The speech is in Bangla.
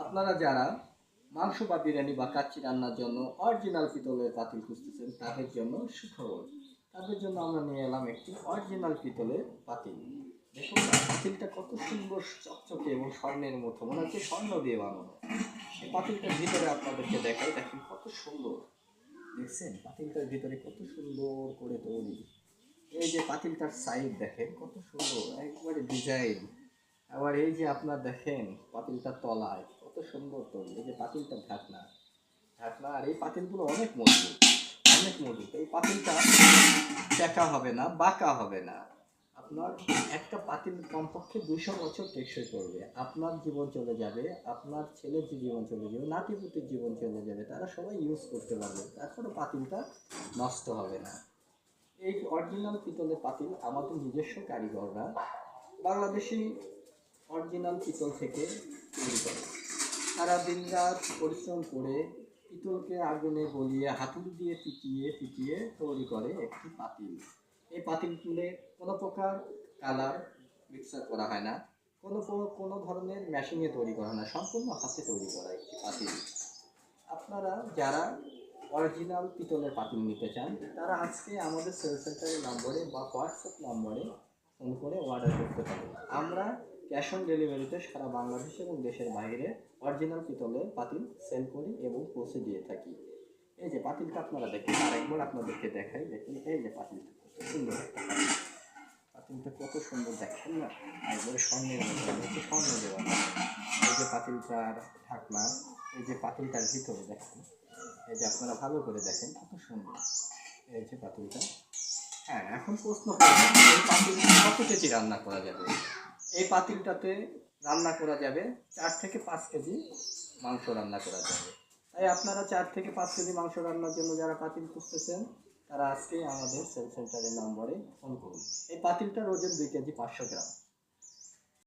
আপনারা যারা মাংস বা বিরিয়ানি বা কাচ্চি রান্নার জন্য অরিজিনাল পিতলের পাতিল খুঁজতেছেন তাদের জন্য সুখবর। তাদের জন্য আমরা নিয়ে এলাম একটি অরিজিনাল পিতলের পাতিল। দেখুন না, পাতিলটা কত সুন্দর চকচকে এবং স্বর্ণের মতো, মনে হচ্ছে স্বর্ণ দিয়ে বানানো। এই পাতিলটার ভিতরে আপনাদেরকে দেখাই, দেখেন কত সুন্দর। দেখছেন পাতিলটার ভিতরে কত সুন্দর করে তৈরি। এই যে পাতিলটার সাইজ দেখেন কত সুন্দর, একবারে ডিজাইন। আবার এই যে আপনার দেখেন পাতিলটার তলায় কত সুন্দর তৈরি। এই যে পাতিলটার ঢাকনা ঢাকনা আর এই পাতিলগুলো অনেক মজবুত, অনেক মজবুত। এই পাতিলটা টেকা হবে না, বাঁকা হবে না। আপনার একটা পাতিল কমপক্ষে 200 বছর টেকসই করবে। আপনার জীবন চলে যাবে, আপনার ছেলের যে জীবন চলে যাবে, নাতিপুতির জীবন চলে যাবে, তারা সবাই ইউজ করতে পারবে, তারপরে পাতিলটা নষ্ট হবে না। এই অরিজিনাল পিতলের পাতিল আমাদের নিজস্ব কারিগররা বাংলাদেশি অরিজিনাল পিতল থেকে তৈরি করে। তারা দিনরাত পরিশ্রম করে পিতলকে আগুনে গলিয়ে হাতুড়ি দিয়ে পিটিয়ে পিটিয়ে তৈরি করে একটি পাতিল। এই পাতিল তুলে কোনো প্রকার কালার মিক্সার করা হয় না, কোনো ধরনের মেশিনে তৈরি করা হয় না, সম্পূর্ণ হাতে তৈরি করা একটি পাতিল। আপনারা যারা অরিজিনাল পিতলের পাতিল নিতে চান তারা আজকে আমাদের সেল সেন্টারের নম্বরে বা হোয়াটসঅ্যাপ নম্বরে ফোন করে অর্ডার করতে পারেন। আমরা ক্যাশ অন ডেলিভারিতে সারা বাংলাদেশ এবং দেশের বাইরে অরিজিনাল পিতলের পাতিল সেল করি এবং পৌঁছে দিয়ে থাকি। এই যে পাতিলটা আপনারা দেখেন, আরেকবার আপনাদেরকে দেখাই, দেখুন এই যে পাতিলটা কত সুন্দর একটা পাতিল। পাতিলটা কত সুন্দর দেখেন না, একবারে স্বর্ণের মতো, হচ্ছে স্বর্ণ দেওয়া। এই যে পাতিলটার ঢাকনা, এই যে পাতিলটার ভিতরে দেখেন, এই যে আপনারা ভালো করে দেখেন কত সুন্দর। এই যে পাতিলটা, হ্যাঁ এখন প্রশ্ন করবেন এই পাতিল কত কেজি রান্না করা যাবে। এই পাতিলটাতে রান্না করা যাবে 4 থেকে 5 কেজি মাংস রান্না করা যাবে। তাই আপনারা 4 থেকে 5 কেজি মাংস রান্নার জন্য যারা পাতিল খুঁজতেছেন তারা আজকেই আমাদের সেল সেন্টারের নম্বরে ফোন করুন। এই পাতিলটার ওজন 2 কেজি 500 গ্রাম।